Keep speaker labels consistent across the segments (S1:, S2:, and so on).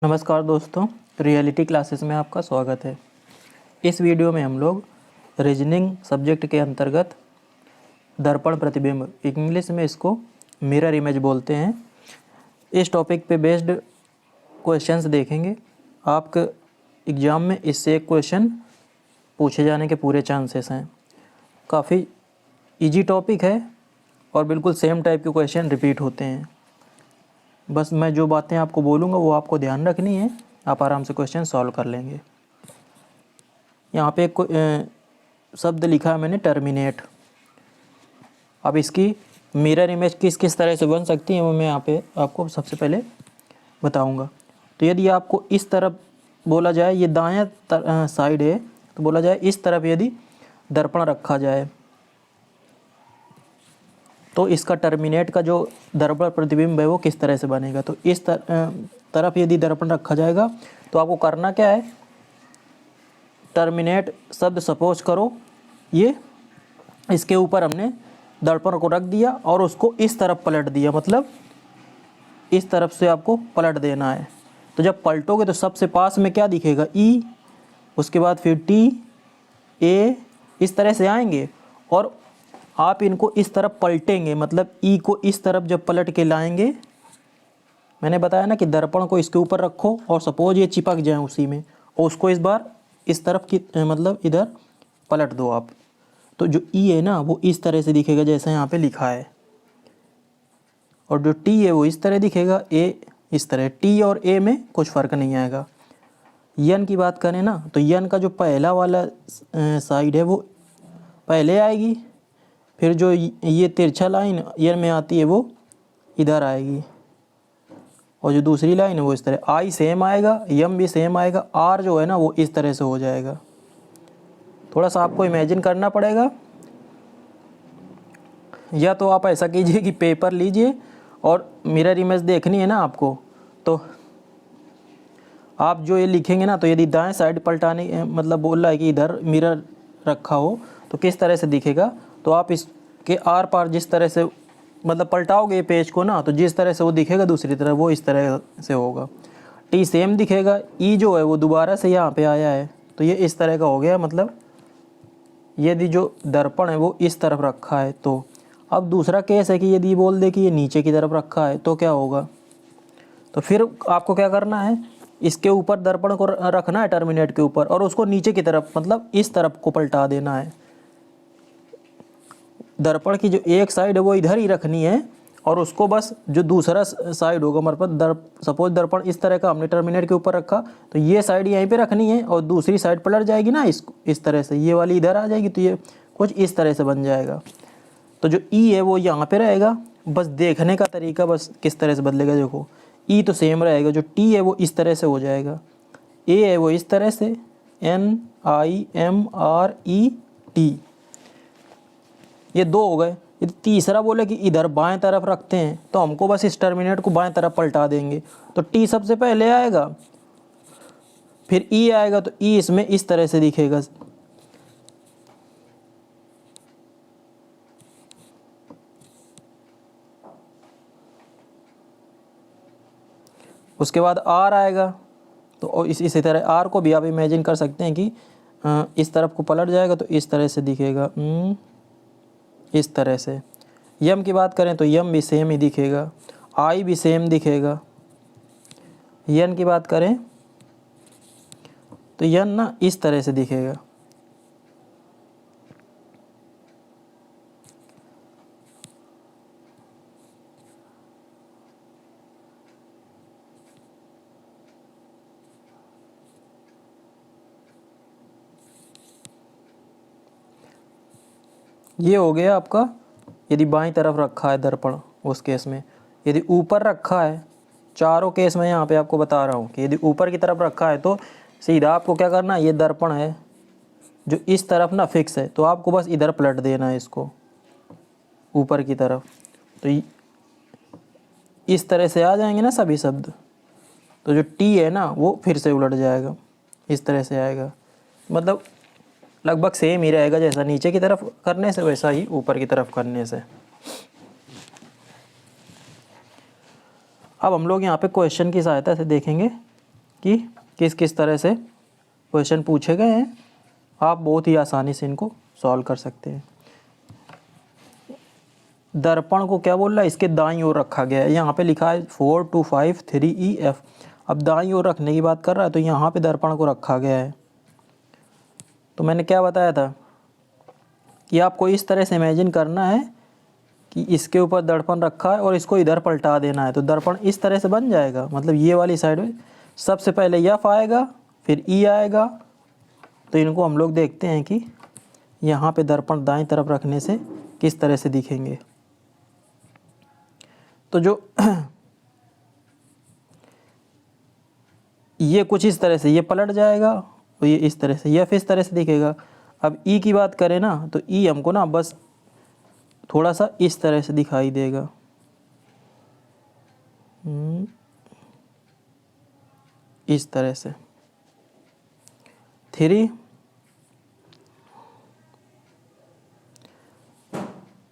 S1: नमस्कार दोस्तों, reality classes में आपका स्वागत है। इस वीडियो में हम लोग रीजनिंग सब्जेक्ट के अंतर्गत दर्पण प्रतिबिंब, इंग्लिश में इसको मिरर इमेज बोलते हैं, इस टॉपिक पे बेस्ड क्वेश्चंस देखेंगे। आपके एग्ज़ाम में इससे एक क्वेश्चन पूछे जाने के पूरे चांसेस हैं। काफ़ी इजी टॉपिक है और बिल्कुल सेम टाइप के क्वेश्चन रिपीट होते हैं। बस मैं जो बातें आपको बोलूँगा वो आपको ध्यान रखनी है, आप आराम से क्वेश्चन सॉल्व कर लेंगे। यहाँ पे एक शब्द लिखा है मैंने, टर्मिनेट। अब इसकी मिरर इमेज किस किस तरह से बन सकती है वो मैं यहाँ पे आपको सबसे पहले बताऊँगा। तो यदि आपको इस तरफ बोला जाए, ये दायां साइड है, तो बोला जाए इस तरफ यदि दर्पण रखा जाए तो इसका टर्मिनेट का जो दर्पण प्रतिबिंब है वो किस तरह से बनेगा। तो इस तरफ यदि दर्पण रखा जाएगा तो आपको करना क्या है, टर्मिनेट शब्द सपोज करो ये इसके ऊपर हमने दर्पण को रख दिया और उसको इस तरफ पलट दिया, मतलब इस तरफ से आपको पलट देना है। तो जब पलटोगे तो सबसे पास में क्या दिखेगा, ई, उसके बाद फिर टी, ए, इस तरह से आएंगे और आप इनको इस तरफ पलटेंगे, मतलब ई को इस तरफ जब पलट के लाएंगे, मैंने बताया ना कि दर्पण को इसके ऊपर रखो और सपोज ये चिपक जाए उसी में, और उसको इस बार इस तरफ की मतलब इधर पलट दो आप। तो जो ई है ना वो इस तरह से दिखेगा जैसे यहाँ पे लिखा है, और जो टी है वो इस तरह दिखेगा, ए इस तरह। टी और ए में कुछ फ़र्क नहीं आएगा। यन की बात करें ना तो यन का जो पहला वाला साइड है वो पहले आएगी, फिर जो ये तिरछा लाइन यन में आती है वो इधर आएगी, और जो दूसरी लाइन है वो इस तरह। आई सेम आएगा, यम भी सेम आएगा, आर जो है ना वो इस तरह से हो जाएगा। थोड़ा सा आपको इमेजिन करना पड़ेगा, या तो आप ऐसा कीजिए कि पेपर लीजिए और मिरर इमेज देखनी है ना आपको, तो आप जो ये लिखेंगे ना, तो यदि दाएं साइड पलटाने मतलब बोल रहा है कि इधर मिरर रखा हो तो किस तरह से दिखेगा, तो आप इसके आर पार जिस तरह से मतलब पलटाओगे पेज को ना, तो जिस तरह से वो दिखेगा दूसरी तरफ वो इस तरह से होगा। टी सेम दिखेगा, ई जो है वो दोबारा से यहाँ पे आया है तो ये इस तरह का हो गया। मतलब यदि जो दर्पण है वो इस तरफ रखा है, तो अब दूसरा केस है कि यदि बोल दे कि ये नीचे की तरफ रखा है तो क्या होगा। तो फिर आपको क्या करना है, इसके ऊपर दर्पण को रखना है टर्मिनेट के ऊपर, और उसको नीचे की तरफ मतलब इस तरफ को पलटा देना है। दर्पण की जो एक साइड है वो इधर ही रखनी है, और उसको बस जो दूसरा साइड होगा हमारे पास, सपोज दर्पण इस तरह का हमने टर्मिनेट के ऊपर रखा, तो ये साइड यहीं पे रखनी है और दूसरी साइड पलट जाएगी ना इस तरह से, ये वाली इधर आ जाएगी, तो ये कुछ इस तरह से बन जाएगा। तो जो ई है वो यहाँ पे रहेगा, बस देखने का तरीका बस किस तरह से बदलेगा। देखो ई तो सेम रहेगा, जो टी है वो इस तरह से हो जाएगा, ए है वो इस तरह से, NIMRET, ये दो हो गए। यदि तीसरा बोले कि इधर बाएं तरफ रखते हैं तो हमको बस इस टर्मिनेट को बाएं तरफ पलटा देंगे, तो टी सबसे पहले आएगा, फिर ई आएगा, तो ई इसमें इस तरह से दिखेगा। उसके बाद आर आएगा, तो इसी तरह आर को भी आप इमेजिन कर सकते हैं कि इस तरफ को पलट जाएगा तो इस तरह से दिखेगा, इस तरह से। यम की बात करें तो यम भी सेम ही दिखेगा, आई भी सेम दिखेगा। यन की बात करें तो यन ना इस तरह से दिखेगा। ये हो गया आपका यदि बाईं तरफ रखा है दर्पण, उस केस में। यदि ऊपर रखा है, चारों केस में यहाँ पे आपको बता रहा हूँ कि यदि ऊपर की तरफ रखा है तो सीधा आपको क्या करना है, ये दर्पण है जो इस तरफ ना फिक्स है, तो आपको बस इधर पलट देना है इसको ऊपर की तरफ, तो इस तरह से आ जाएंगे ना सभी शब्द। तो जो टी है ना वो फिर से उलट जाएगा, इस तरह से आएगा। मतलब लगभग सेम ही रहेगा, जैसा नीचे की तरफ करने से वैसा ही ऊपर की तरफ करने से। अब हम लोग यहाँ पे क्वेश्चन की सहायता से देखेंगे कि किस किस तरह से क्वेश्चन पूछे गए हैं, आप बहुत ही आसानी से इनको सॉल्व कर सकते हैं। दर्पण को क्या बोल रहा है, इसके दाईं ओर रखा गया है। यहाँ पे लिखा है 4 2 5 3 EF। अब दाईं ओर रखने की बात कर रहा है तो यहाँ पे दर्पण को रखा गया है। तो मैंने क्या बताया था कि आपको इस तरह से इमेजिन करना है कि इसके ऊपर दर्पण रखा है और इसको इधर पलटा देना है, तो दर्पण इस तरह से बन जाएगा। मतलब ये वाली साइड में सबसे पहले F आएगा, फिर E आएगा। तो इनको हम लोग देखते हैं कि यहाँ पे दर्पण दाईं तरफ रखने से किस तरह से दिखेंगे। तो जो ये कुछ इस तरह से ये पलट जाएगा और ये इस तरह से, F इस तरह से दिखेगा। अब E की बात करें ना तो E हमको ना बस थोड़ा सा इस तरह से दिखाई देगा। इस तरह से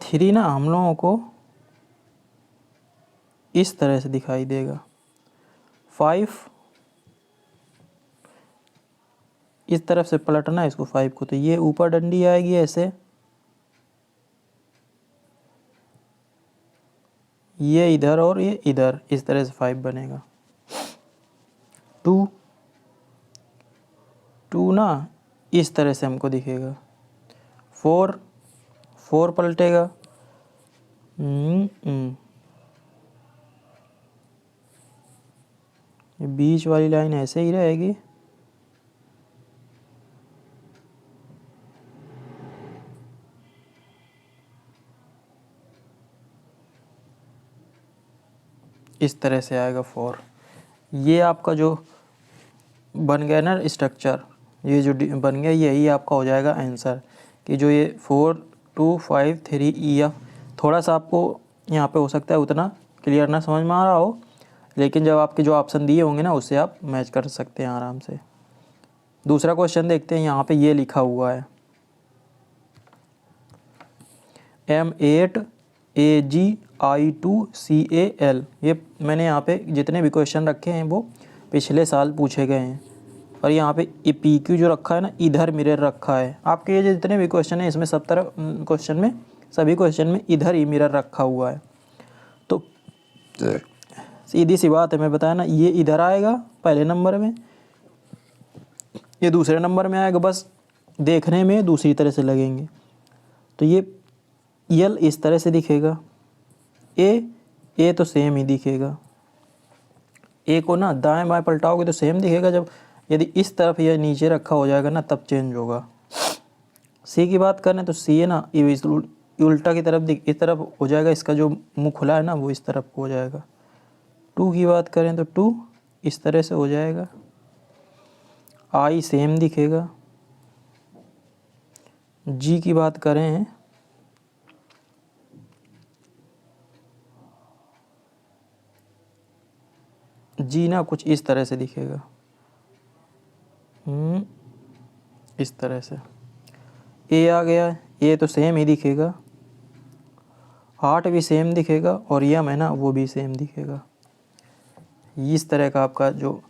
S1: 3 ना हम लोगों को इस तरह से दिखाई देगा। 5 इस तरफ से पलटना है इसको 5 को, तो ये ऊपर डंडी आएगी ऐसे, ये इधर और ये इधर, इस तरह से 5 बनेगा। 2 ना इस तरह से हमको दिखेगा। 4 पलटेगा। ये बीच वाली लाइन ऐसे ही रहेगी। इस तरह से आएगा 4। ये आपका जो बन गया ना स्ट्रक्चर, ये जो बन गया यही आपका हो जाएगा आंसर, कि जो ये 4 2 5 3 EF। थोड़ा सा आपको यहाँ पे हो सकता है उतना क्लियर ना समझ में आ रहा हो, लेकिन जब आपके जो ऑप्शन दिए होंगे ना उससे आप मैच कर सकते हैं आराम से। दूसरा क्वेश्चन देखते हैं। यहाँ पे ये लिखा हुआ है M8 AgI2 CAl। ये मैंने यहाँ पे जितने भी क्वेश्चन रखे हैं वो पिछले साल पूछे गए हैं। और यहाँ पे PQ जो रखा है ना, इधर मिरर रखा है। आपके ये जितने भी क्वेश्चन हैं इसमें सब तरह क्वेश्चन में, सभी क्वेश्चन में इधर ही मिरर रखा हुआ है। तो सीधी सी बात है, मैं बताया ना, ये इधर आएगा पहले नंबर में, ये दूसरे नंबर में आएगा, बस देखने में दूसरी तरह से लगेंगे। तो ये यल इस तरह से दिखेगा, ए तो सेम ही दिखेगा। ए को ना दाएं बाएं पलटाओगे तो सेम दिखेगा, जब यदि इस तरफ या नीचे रखा हो जाएगा ना तब चेंज होगा। सी की बात करें तो सी है ना, उल्टा की तरफ इस तरफ हो जाएगा, इसका जो मुंह खुला है ना वो इस तरफ हो जाएगा। 2 की बात करें तो 2 इस तरह से हो जाएगा। आई सेम दिखेगा। जी की बात करें जी ना कुछ इस तरह से दिखेगा, इस तरह से। ए आ गया, ए तो सेम ही दिखेगा। हार्ट भी सेम दिखेगा और यम है ना वो भी सेम दिखेगा। इस तरह का आपका जो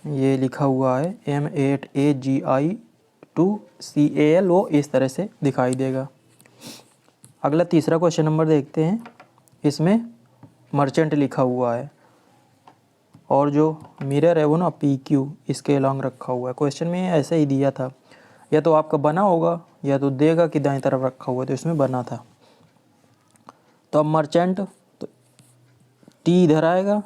S1: ये लिखा हुआ है M8 AgI2 CAl वो इस तरह से दिखाई देगा। अगला तीसरा क्वेश्चन नंबर देखते हैं। इसमें मर्चेंट लिखा हुआ है और जो मिरर है वो ना PQ इसके अलॉन्ग रखा हुआ है। क्वेश्चन में ऐसे ही दिया था, या तो आपका बना होगा या तो देगा कि दाएं तरफ रखा हुआ है, तो इसमें बना था। तो अब मर्चेंट तो टी इधर आएगा,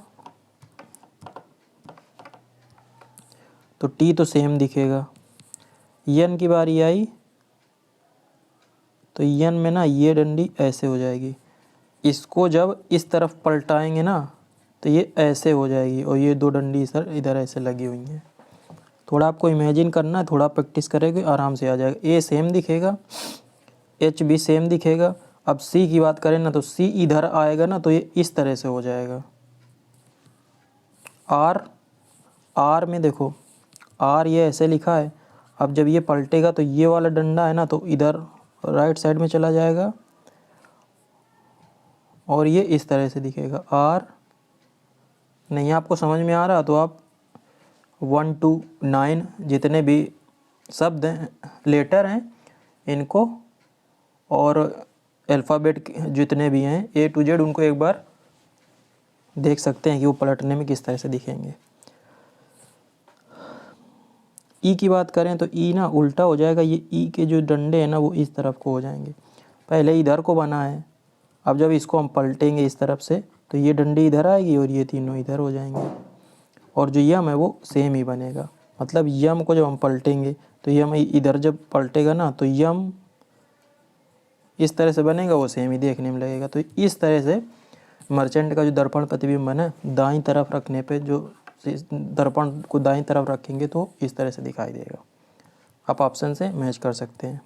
S1: तो टी तो सेम दिखेगा। यन की बारी आई तो यन में ना ये डंडी ऐसे हो जाएगी, इसको जब इस तरफ पलटाएंगे ना तो ये ऐसे हो जाएगी, और ये 2 डंडी सर इधर ऐसे लगी हुई हैं। थोड़ा आपको इमेजिन करना है, थोड़ा प्रैक्टिस करेंगे आराम से आ जाएगा। ए सेम दिखेगा, एच भी सेम दिखेगा। अब सी की बात करें ना तो सी इधर आएगा ना तो ये इस तरह से हो जाएगा। आर में देखो, आर ये ऐसे लिखा है। अब जब ये पलटेगा तो ये वाला डंडा है ना तो इधर राइट साइड में चला जाएगा और ये इस तरह से दिखेगा। आर नहीं आपको समझ में आ रहा तो आप 1 to 9 जितने भी शब्द हैं, लेटर हैं, इनको और अल्फ़ाबेट जितने भी हैं A to Z, उनको एक बार देख सकते हैं कि वो पलटने में किस तरह से दिखेंगे। ई की बात करें तो ई ना उल्टा हो जाएगा, ये ई के जो डंडे हैं ना वो इस तरफ को हो जाएंगे। पहले इधर को बना है, अब जब इसको हम पलटेंगे इस तरफ से तो ये डंडी इधर आएगी और ये तीनों इधर हो जाएंगे, और जो यम है वो सेम ही बनेगा। मतलब यम को जब हम पलटेंगे तो यम इधर जब पलटेगा ना तो यम इस तरह से बनेगा, वो सेम ही देखने में लगेगा। तो इस तरह से मर्चेंट का जो दर्पण प्रतिबिंब है ना, दाईं तरफ रखने पे जो दर्पण को दाईं तरफ रखेंगे तो इस तरह से दिखाई देगा। आप ऑप्शन से मैच कर सकते हैं।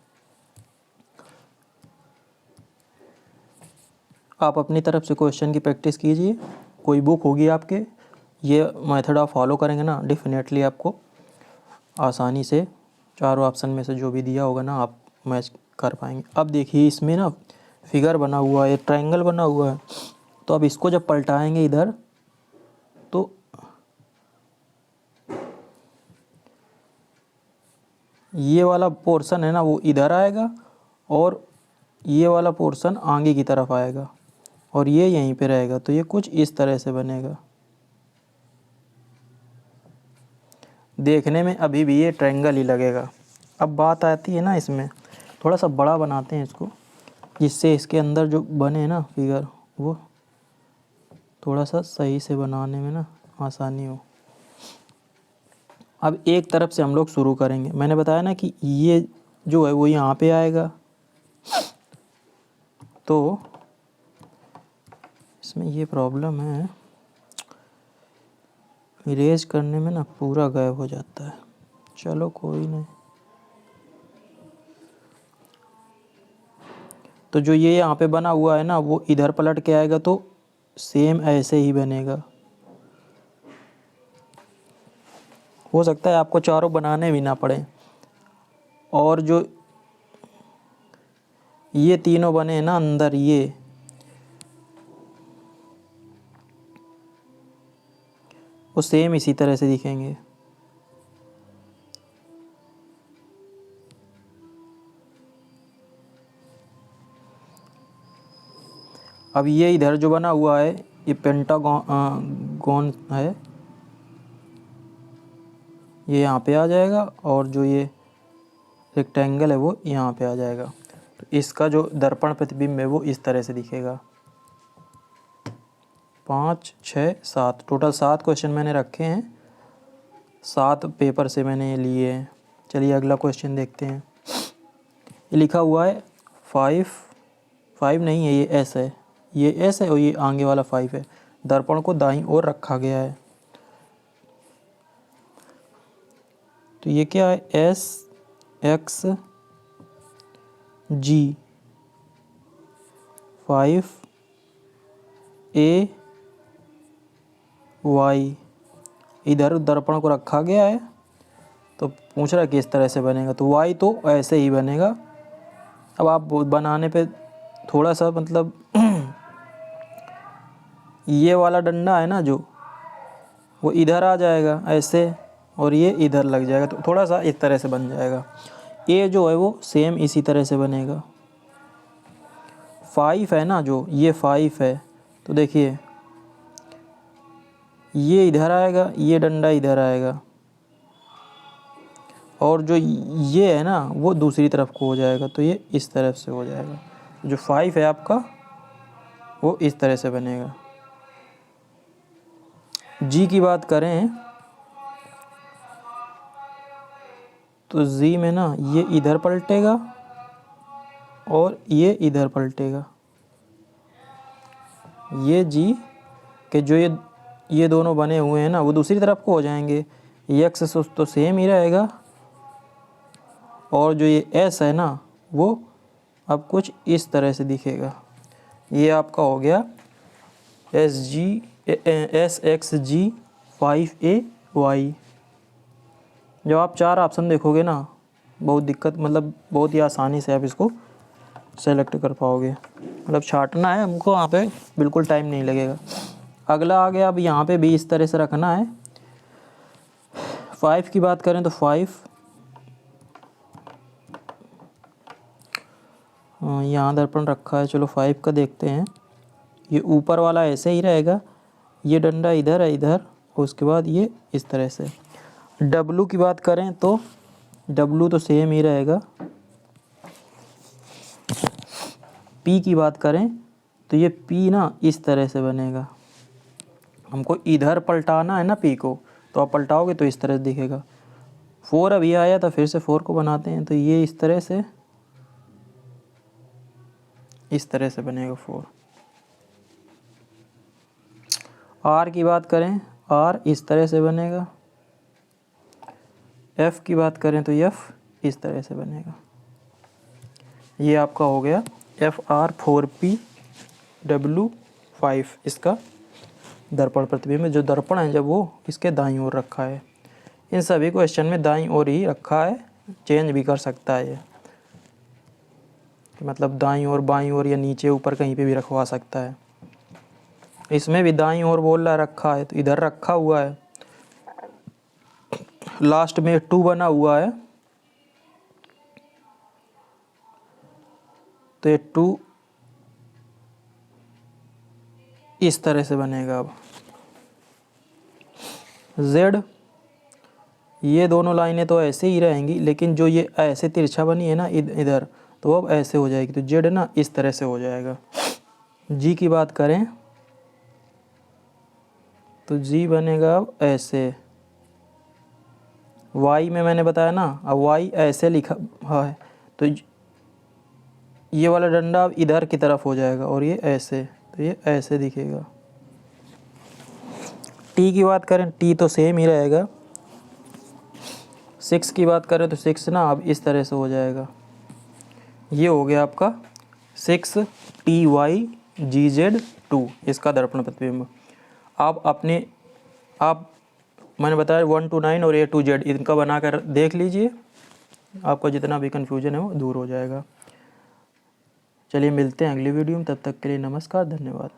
S1: आप अपनी तरफ से क्वेश्चन की प्रैक्टिस कीजिए, कोई बुक होगी आपके, ये मेथड आप फॉलो करेंगे ना, डेफिनेटली आपको आसानी से चारों ऑप्शन में से जो भी दिया होगा ना आप मैच कर पाएंगे। अब देखिए इसमें ना फिगर बना हुआ है, ट्रायंगल बना हुआ है, तो अब इसको जब पलटाएंगे इधर तो ये वाला पोर्शन है ना वो इधर आएगा और ये वाला पोर्शन आगे की तरफ आएगा और ये यहीं पे रहेगा। तो ये कुछ इस तरह से बनेगा। देखने में अभी भी ये ट्रायंगल ही लगेगा। अब बात आती है ना, इसमें थोड़ा सा बड़ा बनाते हैं इसको, जिससे इसके अंदर जो बने ना फिगर वो थोड़ा सा सही से बनाने में ना आसानी हो। अब एक तरफ से हम लोग शुरू करेंगे। मैंने बताया ना कि ये जो है वो यहाँ पे आएगा, तो इसमें ये प्रॉब्लम है, इरेज करने में ना पूरा गायब हो जाता है। चलो कोई नहीं। तो जो ये यहाँ पे बना हुआ है ना वो इधर पलट के आएगा, तो सेम ऐसे ही बनेगा। हो सकता है आपको चारों बनाने भी ना पड़े। और जो ये तीनों बने हैं ना अंदर, ये वो सेम इसी तरह से दिखेंगे। अब ये इधर जो बना हुआ है ये पेंटागन है, ये यहाँ पे आ जाएगा, और जो ये रेक्टेंगल है वो यहाँ पे आ जाएगा। तो इसका जो दर्पण प्रतिबिंब है वो इस तरह से दिखेगा। 5, 6, 7 टोटल 7 क्वेश्चन मैंने रखे हैं, 7 पेपर से मैंने ये लिए हैं। चलिए अगला क्वेश्चन देखते हैं। ये लिखा हुआ है 5 नहीं है, ये एस है, ये एस है और ये आगे वाला 5 है। दर्पण को दाईं ओर रखा गया है। तो ये क्या है, एस एक्स जी 5 ए वाई, इधर दर्पण को रखा गया है। तो पूछ रहा है किस तरह से बनेगा, तो वाई तो ऐसे ही बनेगा। अब आप बनाने पे थोड़ा सा मतलब ये वाला डंडा है ना जो वो इधर आ जाएगा ऐसे, और ये इधर लग जाएगा, तो थोड़ा सा इस तरह से बन जाएगा। ये जो है वो सेम इसी तरह से बनेगा। 5 है ना जो, ये 5 है, तो देखिए ये इधर आएगा, ये डंडा इधर आएगा, और जो ये है ना वो दूसरी तरफ को हो जाएगा, तो ये इस तरफ से हो जाएगा। जो 5 है आपका वो इस तरह से बनेगा। जी की बात करें तो जी में ना ये इधर पलटेगा और ये इधर पलटेगा। ये जी के जो ये दोनों बने हुए हैं ना वो दूसरी तरफ को हो जाएंगे। एक्स तो सेम ही रहेगा, और जो ये एस है ना वो अब कुछ इस तरह से दिखेगा। ये आपका हो गया एस एक्स जी 5A वाई। जब आप 4 ऑप्शन देखोगे ना बहुत दिक्कत, मतलब बहुत ही आसानी से आप इसको सेलेक्ट कर पाओगे। मतलब छांटना है हमको वहाँ पे, बिल्कुल टाइम नहीं लगेगा। अगला आ गया, अब यहाँ पे भी इस तरह से रखना है। 5 की बात करें तो 5 यहाँ दर्पण रखा है, चलो 5 का देखते हैं। ये ऊपर वाला ऐसे ही रहेगा, ये डंडा इधर है इधर, उसके बाद ये इस तरह से। W की बात करें तो W तो सेम ही रहेगा। P की बात करें तो ये P ना इस तरह से बनेगा। हमको इधर पलटाना है ना P को, तो आप पलटाओगे तो इस तरह से दिखेगा। 4 अभी आया था, फिर से 4 को बनाते हैं, तो ये इस तरह से बनेगा 4। R की बात करें, R इस तरह से बनेगा। F की बात करें तो F इस तरह से बनेगा। ये आपका हो गया FR 4P W 5 इसका दर्पण प्रतिबिंब। जो दर्पण है जब वो इसके दाईं ओर रखा है, इन सभी क्वेश्चन में दाईं ओर ही रखा है, चेंज भी कर सकता है ये, मतलब दाईं ओर बाईं ओर या नीचे ऊपर कहीं पे भी रखवा सकता है। इसमें भी दाईं ओर बोल रहा रखा है तो इधर रखा हुआ है, लास्ट में 2 बना हुआ है तो ये 2 इस तरह से बनेगा। अब Z, ये दोनों लाइनें तो ऐसे ही रहेंगी, लेकिन जो ये ऐसे तिरछा बनी है ना इधर, तो अब ऐसे हो जाएगी, तो Z ना इस तरह से हो जाएगा। G की बात करें तो G बनेगा अब ऐसे। Y में मैंने बताया ना, अब Y ऐसे लिखा है तो ये वाला डंडा अब इधर की तरफ हो जाएगा और ये ऐसे, तो ये ऐसे दिखेगा। T की बात करें, T तो सेम ही रहेगा। 6 की बात करें तो 6 ना अब इस तरह से हो जाएगा। ये हो गया आपका 6TYGZ2 इसका दर्पण प्रतिबिंब। आप मैंने बताया 1 to 9 और A to Z इनका बनाकर देख लीजिए, आपका जितना भी कन्फ्यूजन है वो दूर हो जाएगा। चलिए मिलते हैं अगली वीडियो में, तब तक के लिए नमस्कार, धन्यवाद।